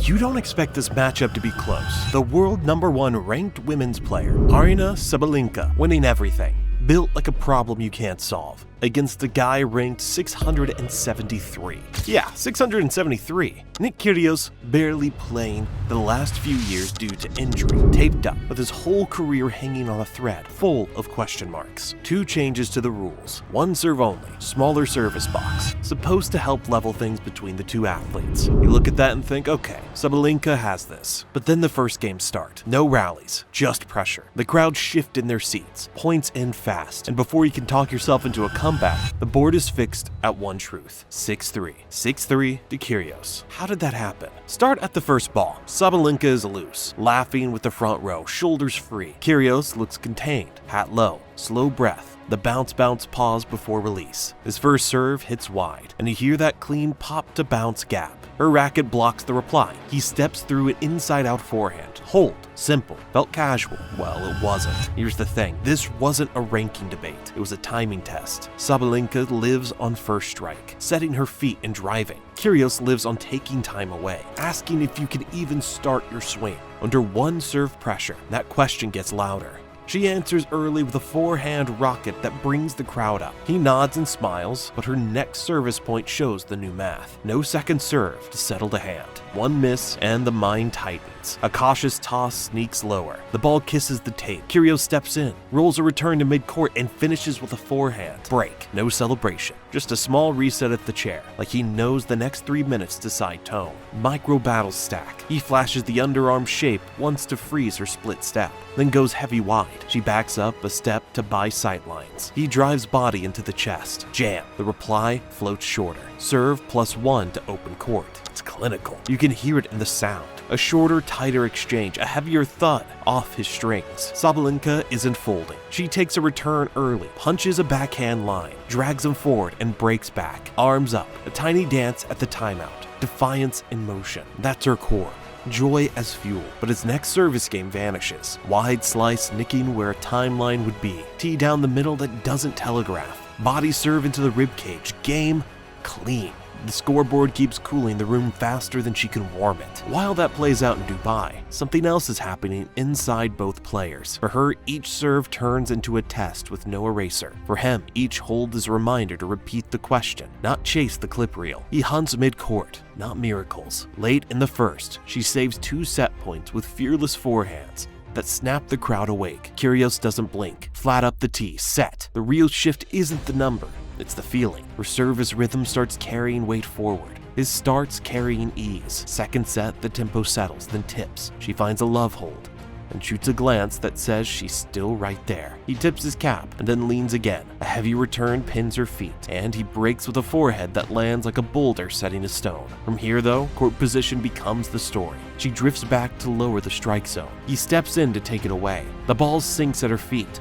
You don't expect this matchup to be close. The world #1 ranked women's player, Aryna Sabalenka, winning everything. Built like a problem you can't solve, against a guy ranked 673. Yeah, 673. Nick Kyrgios barely playing the last few years due to injury, taped up, with his whole career hanging on a thread, full of question marks. 2 changes to the rules. 1 serve only, smaller service box, supposed to help level things between the 2 athletes. You look at that and think, okay, Sabalenka has this. But then the first game start. No rallies, just pressure. The crowd shift in their seats, points in fast, and before you can talk yourself into a comeback, the board is fixed at one truth: 6-3. 6-3 to Kyrgios. How did that happen? Start at the first ball. Sabalenka is loose, laughing with the front row, shoulders free. Kyrgios looks contained, hat low, slow breath. The bounce pause before release. His first serve hits wide, and you hear that clean pop to bounce gap. Her racket blocks the reply. He steps through an inside-out forehand. Hold. Simple. Felt casual. Well, it wasn't. Here's the thing. This wasn't a ranking debate. It was a timing test. Sabalenka lives on first strike, setting her feet and driving. Kyrgios lives on taking time away, asking if you can even start your swing. Under 1 serve pressure, that question gets louder. She answers early with a forehand rocket that brings the crowd up. He nods and smiles, but her next service point shows the new math. No second serve to settle the hand. 1 miss and the mind tightens. A cautious toss sneaks lower. The ball kisses the tape. Kyrgios steps in, rolls a return to midcourt, and finishes with a forehand. Break. No celebration. Just a small reset at the chair, like he knows the next 3 minutes decide tone. Micro battles stack. He flashes the underarm shape once to freeze her split step, then goes heavy wide. She backs up a step to buy sightlines. He drives body into the chest. Jam. The reply floats shorter. Serve +1 to open court. It's clinical. You can hear it in the sound. A shorter, tighter exchange, a heavier thud off his strings. Sabalenka isn't folding. She takes a return early, punches a backhand line, drags him forward and breaks back. Arms up, a tiny dance at the timeout. Defiance in motion. That's her core. Joy as fuel, but his next service game vanishes. Wide slice nicking where a timeline would be. Tee down the middle that doesn't telegraph. Body serve into the ribcage. Game clean. The scoreboard keeps cooling the room faster than she can warm it. While that plays out in Dubai, something else is happening inside both players. For her, each serve turns into a test with no eraser. For him, each hold is a reminder to repeat the question, not chase the clip reel. He hunts mid-court, not miracles. Late in the first, she saves 2 set points with fearless forehands that snap the crowd awake. Kyrgios doesn't blink. Flat up the tee, set. The real shift isn't the number, it's the feeling. Her service rhythm starts carrying weight forward. His starts carrying ease. Second set, the tempo settles, then tips. She finds a love hold and shoots a glance that says she's still right there. He tips his cap and then leans again. A heavy return pins her feet, and he breaks with a forehead that lands like a boulder setting a stone. From here though, court position becomes the story. She drifts back to lower the strike zone. He steps in to take it away. The ball sinks at her feet.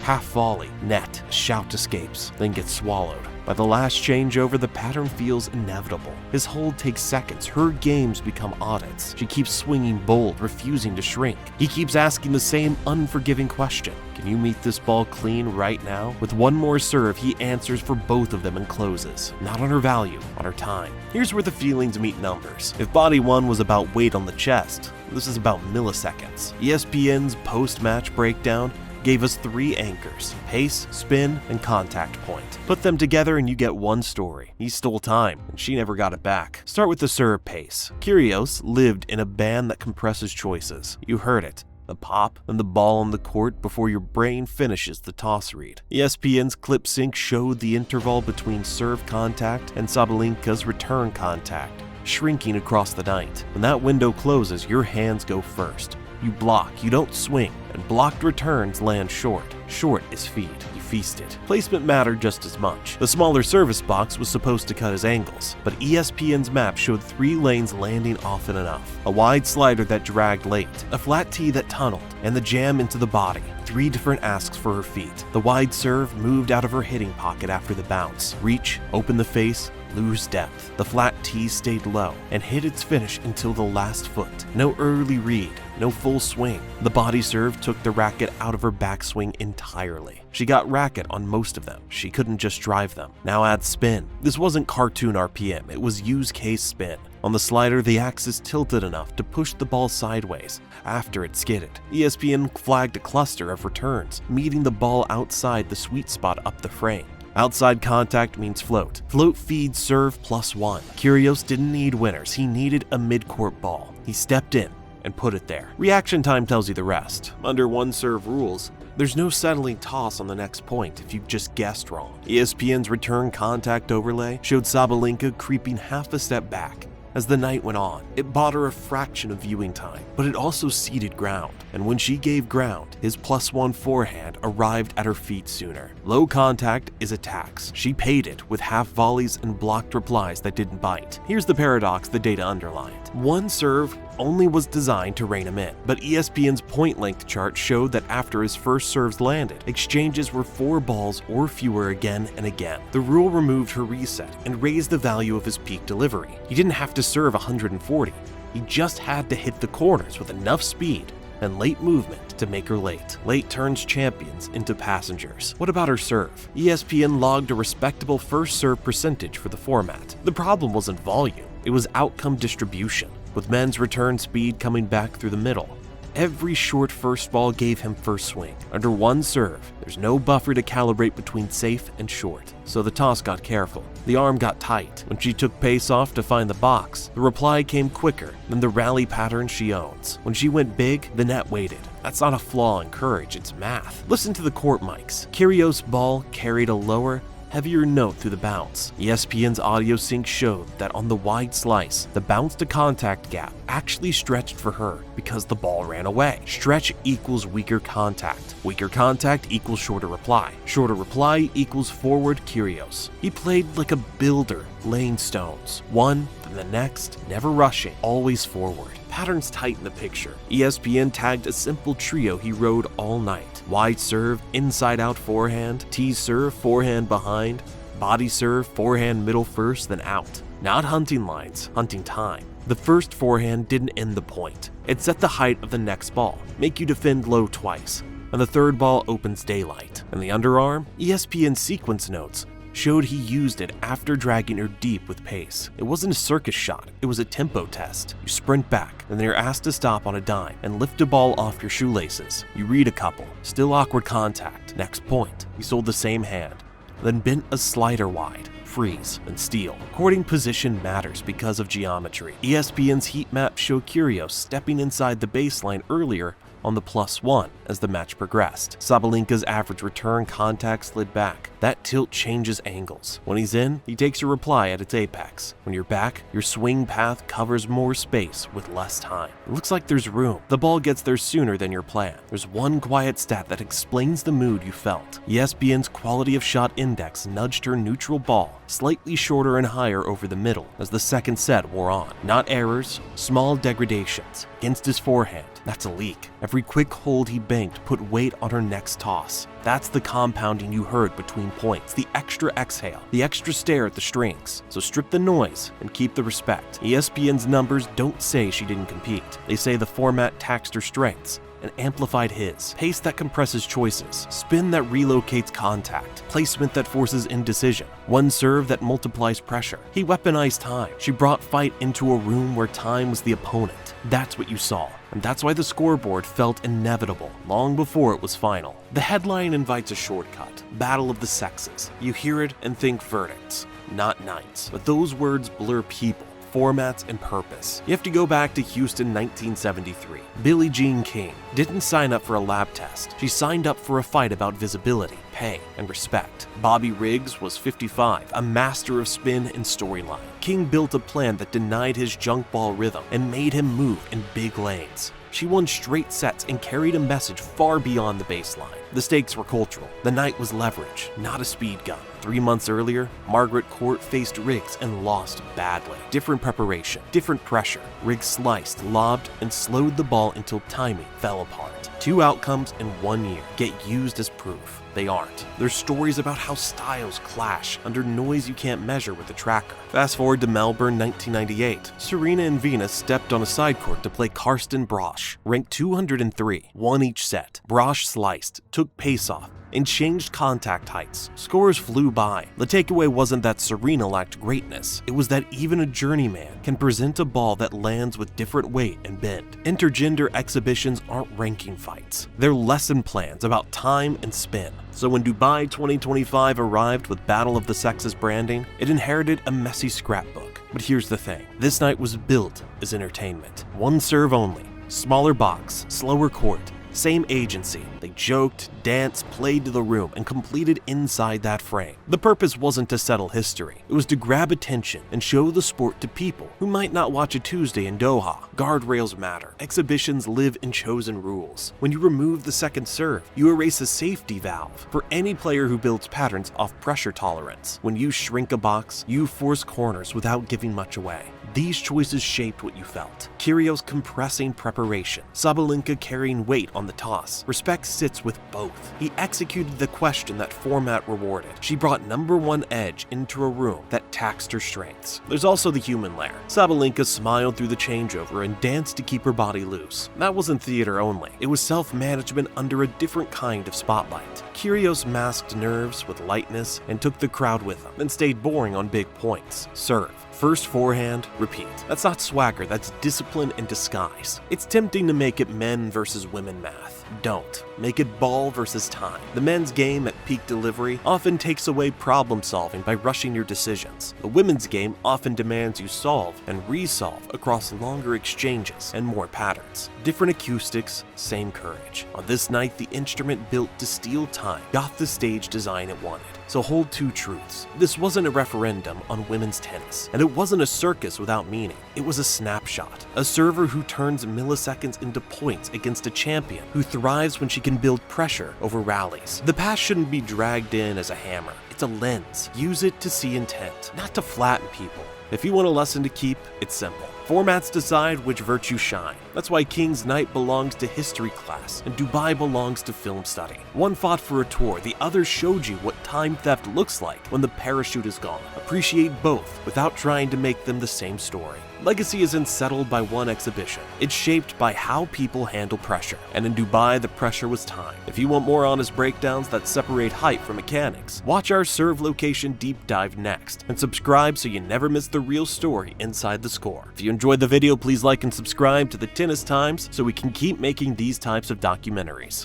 Half volley, net, a shout escapes, then gets swallowed. By the last changeover, the pattern feels inevitable. His hold takes seconds. Her games become audits. She keeps swinging bold, refusing to shrink. He keeps asking the same unforgiving question. Can you meet this ball clean right now? With 1 more serve, he answers for both of them and closes. Not on her value, on her time. Here's where the feelings meet numbers. If Body 1 was about weight on the chest, this is about milliseconds. ESPN's post-match breakdown gave us 3 anchors: pace, spin, and contact point. Put them together and you get one story. He stole time, and she never got it back. Start with the serve pace. Kyrgios lived in a band that compresses choices. You heard it. The pop and the ball on the court before your brain finishes the toss read. ESPN's clip sync showed the interval between serve contact and Sabalenka's return contact, shrinking across the night. When that window closes, your hands go first. You block, you don't swing, and blocked returns land short. Short is feed. You feasted. Placement mattered just as much. The smaller service box was supposed to cut his angles, but ESPN's map showed 3 lanes landing often enough. A wide slider that dragged late, a flat tee that tunneled, and the jam into the body. 3 different asks for her feet. The wide serve moved out of her hitting pocket after the bounce. Reach, open the face, lose depth. The flat tee stayed low and hit its finish until the last foot. No early read, no full swing. The body serve took the racket out of her backswing entirely. She got racket on most of them. She couldn't just drive them. Now add spin. This wasn't cartoon RPM, it was use case spin. On the slider, the axis tilted enough to push the ball sideways after it skidded. ESPN flagged a cluster of returns, meeting the ball outside the sweet spot up the frame. Outside contact means float. Float feeds serve +1. Kyrgios didn't need winners, he needed a mid-court ball. He stepped in and put it there. Reaction time tells you the rest. Under one-serve rules, there's no settling toss on the next point if you've just guessed wrong. ESPN's return contact overlay showed Sabalenka creeping half a step back. As the night went on, it bought her a fraction of viewing time, but it also ceded ground. And when she gave ground, his +1 forehand arrived at her feet sooner. Low contact is a tax. She paid it with half volleys and blocked replies that didn't bite. Here's the paradox the data underlined. One serve only was designed to rein him in, but ESPN's point length chart showed that after his first serves landed, exchanges were 4 balls or fewer again and again. The rule removed her reset and raised the value of his peak delivery. He didn't have to serve 140. He just had to hit the corners with enough speed and late movement to make her late. Late turns champions into passengers. What about her serve? ESPN logged a respectable first serve percentage for the format. The problem wasn't volume, it was outcome distribution, with men's return speed coming back through the middle. Every short first ball gave him first swing. Under one serve, there's no buffer to calibrate between safe and short, so the toss got careful. The arm got tight. When she took pace off to find the box, the reply came quicker than the rally pattern she owns. When she went big, the net waited. That's not a flaw in courage, it's math. Listen to the court mics. Kyrgios' ball carried a lower, heavier note through the bounce. ESPN's audio sync showed that on the wide slice, the bounce to contact gap actually stretched for her because the ball ran away. Stretch equals weaker contact. Weaker contact equals shorter reply. Shorter reply equals forward Kyrgios. He played like a builder, laying stones. One, then the next, never rushing, always forward. Patterns tighten the picture. ESPN tagged a simple trio he rode all night. Wide serve, inside out forehand, tease serve, forehand behind, body serve, forehand middle first, then out. Not hunting lines, hunting time. The first forehand didn't end the point. It set the height of the next ball, make you defend low twice, and the third ball opens daylight. And the underarm? ESPN sequence notes showed he used it after dragging her deep with pace. It wasn't a circus shot, it was a tempo test. You sprint back, and then you're asked to stop on a dime and lift a ball off your shoelaces. You read a couple, still awkward contact. Next point, he sold the same hand, then bent a slider wide, freeze, and steal. Courting position matters because of geometry. ESPN's heat map showed Kyrgios stepping inside the baseline earlier on the +1 as the match progressed. Sabalenka's average return contact slid back. That tilt changes angles. When he's in, he takes your reply at its apex. When you're back, your swing path covers more space with less time. It looks like there's room. The ball gets there sooner than your plan. There's one quiet stat that explains the mood you felt. ESPN's quality of shot index nudged her neutral ball slightly shorter and higher over the middle as the second set wore on. Not errors, small degradations. Against his forehand, that's a leak. Every quick hold he banked put weight on her next toss. That's the compounding you heard between points, the extra exhale, the extra stare at the strings. So strip the noise and keep the respect. ESPN's numbers don't say she didn't compete. They say the format taxed her strengths and amplified his. Pace that compresses choices, spin that relocates contact, placement that forces indecision, one serve that multiplies pressure. He weaponized time. She brought fight into a room where time was the opponent. That's what you saw, and that's why the scoreboard felt inevitable long before it was final. The headline invites a shortcut, battle of the sexes. You hear it and think verdicts, not nights. But those words blur people, formats, and purpose. You have to go back to Houston 1973. Billie Jean King didn't sign up for a lab test. She signed up for a fight about visibility, pay, and respect. Bobby Riggs was 55, a master of spin and storyline. King built a plan that denied his junk ball rhythm and made him move in big lanes. She won straight sets and carried a message far beyond the baseline. The stakes were cultural. The night was leverage, not a speed gun. 3 months earlier, Margaret Court faced Riggs and lost badly. Different preparation, different pressure. Riggs sliced, lobbed, and slowed the ball until timing fell apart. 2 outcomes in 1 year get used as proof. They aren't. There's stories about how styles clash under noise you can't measure with a tracker. Fast forward to Melbourne 1998. Serena and Venus stepped on a side court to play Karsten Brosch, ranked 203, won each set. Brosch sliced, took pace off, and changed contact heights. Scores flew by. The takeaway wasn't that Serena lacked greatness, it was that even a journeyman can present a ball that lands with different weight and bend. Intergender exhibitions aren't ranking fights. They're lesson plans about time and spin. So when Dubai 2025 arrived with Battle of the Sexes branding, it inherited a messy scrapbook. But here's the thing, this night was built as entertainment. One serve only, smaller box, slower court, same agency. They joked, danced, played to the room, and completed inside that frame. The purpose wasn't to settle history. It was to grab attention and show the sport to people who might not watch a Tuesday in Doha. Guardrails matter. Exhibitions live in chosen rules. When you remove the second serve, you erase a safety valve for any player who builds patterns off pressure tolerance. When you shrink a box, you force corners without giving much away. These choices shaped what you felt. Kyrgios compressing preparation, Sabalenka carrying weight on the toss. Respect sits with both. He executed the question that format rewarded. She brought #1 edge into a room that taxed her strengths. There's also the human layer. Sabalenka smiled through the changeover and danced to keep her body loose. That wasn't theater only. It was self-management under a different kind of spotlight. Kyrgios masked nerves with lightness and took the crowd with him, then stayed boring on big points. Serve. First forehand, repeat. That's not swagger, that's discipline in disguise. It's tempting to make it men versus women math. Don't. Make it ball versus time. The men's game at peak delivery often takes away problem solving by rushing your decisions. The women's game often demands you solve and resolve across longer exchanges and more patterns. Different acoustics, same courage. On this night, the instrument built to steal time got the stage design it wanted. So hold two truths. This wasn't a referendum on women's tennis, and it wasn't a circus without meaning. It was a snapshot. A server who turns milliseconds into points against a champion who thrives when she can build pressure over rallies. The past shouldn't be dragged in as a hammer. It's a lens. Use it to see intent, not to flatten people. If you want a lesson to keep, it's simple. Formats decide which virtues shine. That's why King's Night belongs to history class and Dubai belongs to film study. One fought for a tour, the other showed you what time theft looks like when the parachute is gone. Appreciate both without trying to make them the same story. Legacy isn't settled by one exhibition. It's shaped by how people handle pressure. And in Dubai, the pressure was time. If you want more honest breakdowns that separate hype from mechanics, watch our serve location deep dive next, and subscribe so you never miss the real story inside the score. If you enjoyed the video, please like and subscribe to the Tennis Times so we can keep making these types of documentaries.